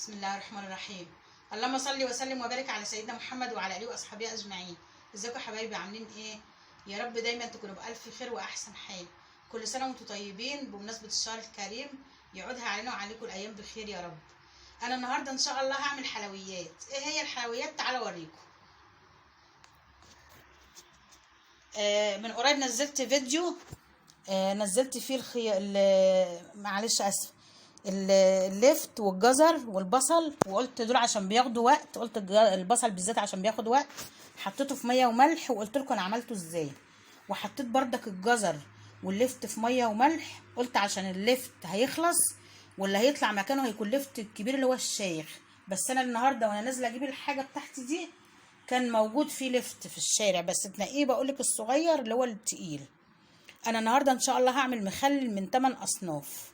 بسم الله الرحمن الرحيم. اللهم صل وسلم وبارك على سيدنا محمد وعلى اله واصحابه اجمعين. ازيكم يا حبايبي، عاملين ايه؟ يا رب دايما تكونوا بالف خير واحسن حال. كل سنه وانتم طيبين بمناسبه الشهر الكريم، يعودها علينا وعليكم الايام بخير يا رب. انا النهارده ان شاء الله هعمل حلويات. ايه هي الحلويات؟ تعالوا اوريكم. من قريب نزلت فيديو، نزلت فيه معلش اسف، اللفت والجزر والبصل، وقلت دول عشان بياخدوا وقت. قلت البصل بالذات عشان بياخد وقت، حطيته في ميه وملح وقلت لكم انا عملته ازاي. وحطيت بردك الجزر واللفت في ميه وملح، قلت عشان اللفت هيخلص واللي هيطلع مكانه هيكون لفت الكبير اللي هو الشيخ. بس انا النهارده وانا نازله اجيب الحاجه بتاعتي دي كان موجود فيه لفت في الشارع، بس تنقيه بقولك الصغير اللي هو التقيل. انا النهارده ان شاء الله هعمل مخلل من 8 اصناف،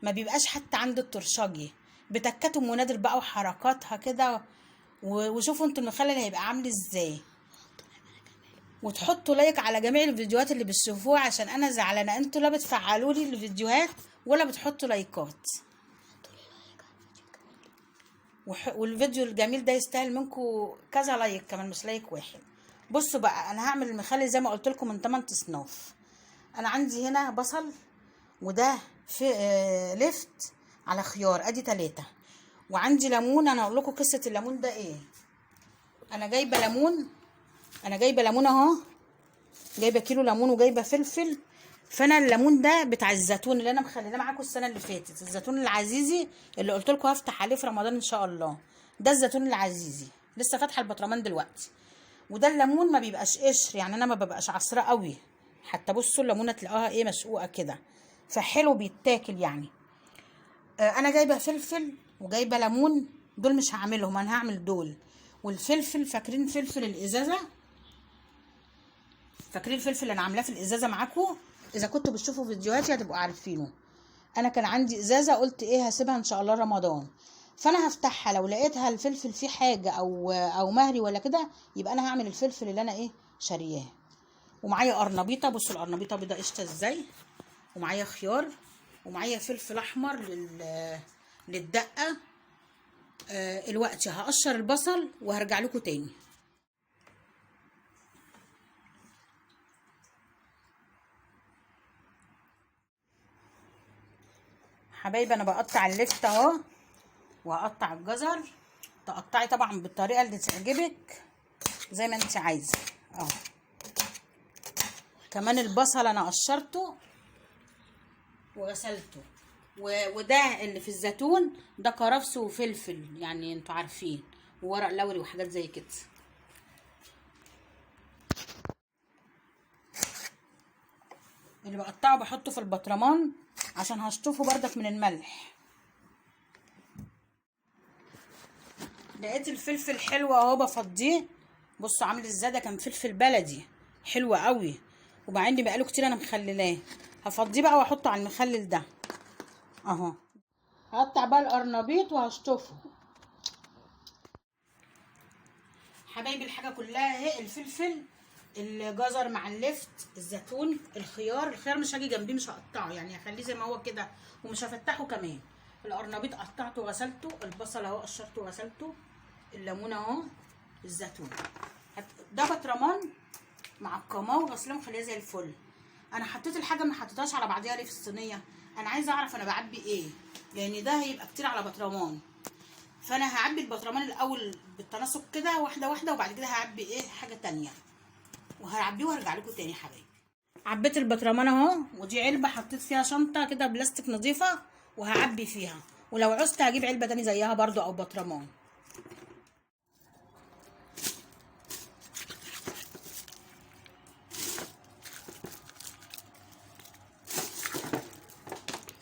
ما بيبقاش حتى عند الترشجي، بتكاتهم ونادر بقى وحركاتها كده. وشوفوا انتوا المخلل هيبقى عامل ازاي، وتحطوا لايك على جميع الفيديوهات اللي بتشوفوها، عشان انا زعلانه انتوا لا بتفعلوا لي الفيديوهات ولا بتحطوا لايكات. والفيديو الجميل ده يستاهل منكم كذا لايك كمان، مش لايك واحد. بصوا بقى، انا هعمل المخلل زي ما قلت لكم من 8 اصناف. انا عندي هنا بصل، وده في لفت على خيار، ادي 3. وعندي ليمون. انا هقول لكم قصه الليمون ده ايه. انا جايبه ليمون اهو، جايبه كيلو ليمون وجايبه فلفل. فانا الليمون ده بتاع الزيتون اللي انا مخليه معاكم السنه اللي فاتت، الزيتون العزيزي اللي قلت لكم هفتح عليه في رمضان ان شاء الله. ده الزيتون العزيزي، لسه فاتحه البطرمان دلوقتي. وده الليمون ما بيبقاش قشر، يعني انا ما ببقاش عصره قوي. حتى بصوا الليمونه تلاقوها ايه، مشقوقه كده، فحلو بيتاكل يعني. انا جايبه فلفل وجايبه ليمون، دول مش هعملهم، انا هعمل دول. والفلفل، فاكرين فلفل الازازه؟ فاكرين الفلفل اللي انا عاملاه في الازازه معاكم؟ اذا كنتوا بتشوفوا فيديوهاتي هتبقوا عارفينه. انا كان عندي ازازه، قلت ايه هسيبها ان شاء الله رمضان، فانا هفتحها لو لقيتها الفلفل فيه حاجه او مهري ولا كده، يبقى انا هعمل الفلفل اللي انا ايه شارياه. ومعايا قرنبيطه، بصوا القرنبيطه بيضه قشطه ازاي. ومعايا خيار، ومعايا فلفل احمر للدقه. الوقت هقشر البصل وهرجع لكم تاني. حبايبي انا بقطع اللفت اهو، وهقطع الجزر. تقطعي طبعا بالطريقه اللي تعجبك زي ما انت عايزه اهو. كمان البصل انا قشرته وغسلته. وده اللي في الزيتون ده كرفس وفلفل، يعني انتوا عارفين، وورق لوري وحاجات زي كده. اللي بقطعه بحطه في البطرمان عشان هشطفه بردك من الملح. لقيت الفلفل حلو اهو بفضيه، بصوا عامل ازاي. ده كان فلفل بلدي حلو قوي، وبعدين بقاله كتير انا مخللاه. هفضيه بقى واحطه على المخلل ده اهو. هقطع بقى القرنبيط وهشطفه. حبايبي الحاجه كلها اهي، الفلفل، الجزر مع اللفت، الزيتون، الخيار مش هاجي جنبيه، مش هقطعه يعني، هخليه زي ما هو كده ومش هفتحه كمان. القرنبيط قطعته وغسلته، البصل اهو قشرته وغسلته، الليمون اهو، الزيتون. ده بطرمان معقماه وغسلاه ومخليه زي الفل. انا حطيت الحاجه ما حطيتهاش على بعضيها ليه في الصينيه، انا عايزه اعرف انا بعبي ايه، لان ده هيبقى كتير على بطرمان. فانا هعبي البطرمان الاول بالتناسق كده واحده واحده، وبعد كده هعبي ايه حاجه تانية، وهعبيه وهرجع لكم تاني حبايبي. عبيت البطرمان اهو، ودي علبه حطيت فيها شنطه كده بلاستيك نظيفه وهعبي فيها، ولو عوزت هجيب علبه تاني زيها برضو او بطرمان.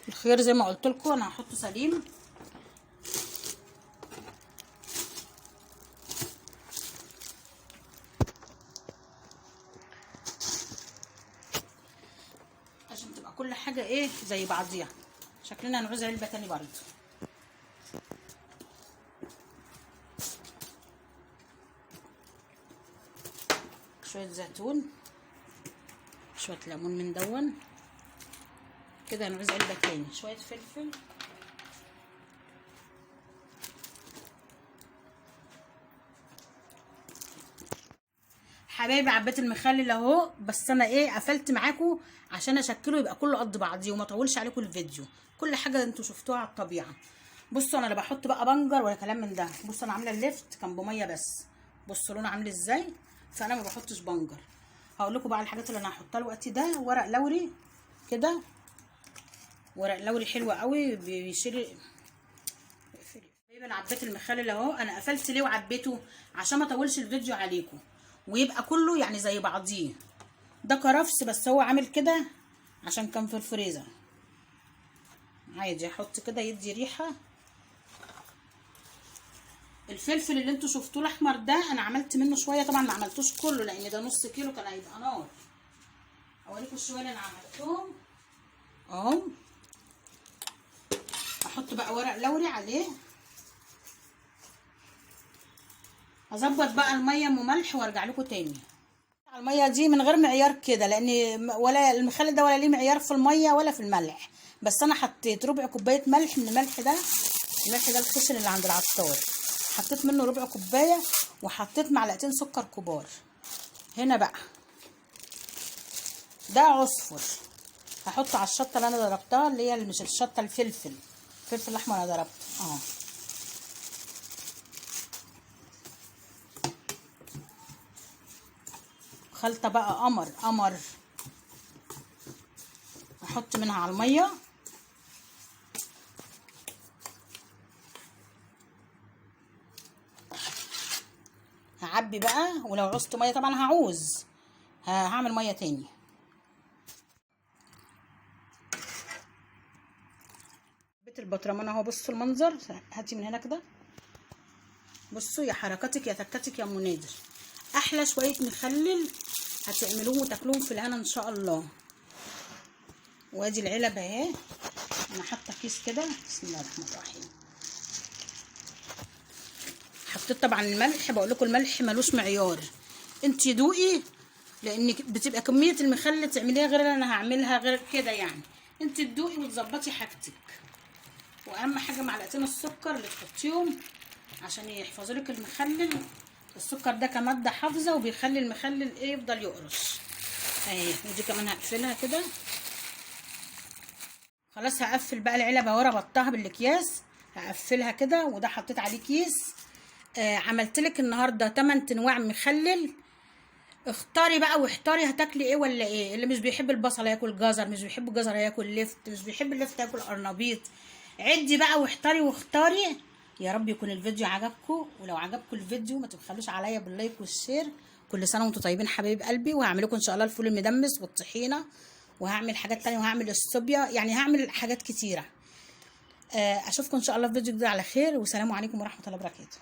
الخيار زي ما قلت لكم انا هحطه سليم. عشان تبقى كل حاجه ايه زي بعضيها. شكلنا هنعوز علبه تاني برضو. شويه زيتون، شويه ليمون من دون كده، هنعوز علبه تاني. شويه فلفل، حبايبي عبيت المخلل اهو، بس انا ايه قفلت معاكم عشان اشكله يبقى كله قد بعضيه وما اطولش عليكم الفيديو. كل حاجه انتوا شفتوها على الطبيعه. بصوا انا لا بحط بقى بنجر ولا كلام من ده. بصوا انا عامله الليفت كان بميه بس، بصوا لونه عامل ازاي، فانا ما بحطش بنجر. هقول لكم بقى الحاجات اللي انا هحطها دلوقتي. ده ورق لوري كده، ورق لوري حلو قوي بيشيل. انا عبيت المخلل اهو. انا قفلت ليه وعبيته؟ عشان ما اطولش الفيديو عليكم ويبقى كله يعني زي بعضيه. ده كرفس بس هو عامل كده عشان كان في الفريزر. عادي احط كده يدي ريحه. الفلفل اللي انتوا شفتوه الاحمر ده انا عملت منه شويه، طبعا ما عملتوش كله لان ده نص كيلو كان هيبقى نار. اوريكم شويه اللي انا عملتهم اهو. احط بقى ورق لوري عليه. هظبط بقى الميه ام ملح وارجع لكم تاني. الميه دي من غير معيار كده، لان ولا المخلل ده ولا ليه معيار في الميه ولا في الملح. بس انا حطيت ربع كوبايه ملح من الملح ده. الملح ده الخشن اللي عند العطار، حطيت منه ربع كوبايه، وحطيت معلقتين سكر كبار. هنا بقى ده عصفر هحطه على الشطه اللي انا ضربتها، اللي هي مش الشطه، الفلفل الاحمر انا ضربته اه. خلطه بقى قمر احط منها على الميه. هعبي بقى، ولو عوزت ميه طبعا هعمل ميه تاني. بيت البطرمان اهو. بصوا المنظر، هاتي من هنا كده. بصوا يا حركاتك يا تكاتك يا ام نادر، احلى شويه مخلل هتعملوهم وتاكلوهم في الهنا ان شاء الله. وادي العلب اهي، انا حاطه كيس كده. بسم الله الرحمن الرحيم. حطيت طبعا الملح، بقول لكم الملح ملوش معيار، انت دوقي، لان بتبقى كميه المخلل تعمليها غير اللي انا هعملها غير كده يعني. انت تدوقي وتظبطي حاجتك. واهم حاجه معلقتين السكر اللي تحطيهم عشان يحفظوا لك المخلل. السكر ده كماده حافظه وبيخلي المخلل ايه يفضل يقرش اهي. ودي كمان هقفلها كده. خلاص هقفل بقى العلبه ورا، ربطتها بالاكياس، هقفلها كده. وده حطيت عليه كيس. عملت لك النهارده 8 انواع مخلل. اختاري بقى واحتاري هتاكلي ايه ولا ايه. اللي مش بيحب البصل هياكل جزر، مش بيحب الجزر هياكل لفت، مش بيحب اللفت هياكل قرنبيط. عدي بقى واحتاري واختاري. يا رب يكون الفيديو عجبكم، ولو عجبكم الفيديو ما تبخلوش عليا باللايك والشير. كل سنه وانتم طيبين حبايب قلبي. وهعمل لكم ان شاء الله الفول المدمس والطحينه، وهعمل حاجات تانية، وهعمل الصوبيا، يعني هعمل حاجات كتيره. اشوفكم ان شاء الله في فيديو جديد على خير، والسلام عليكم ورحمه الله وبركاته.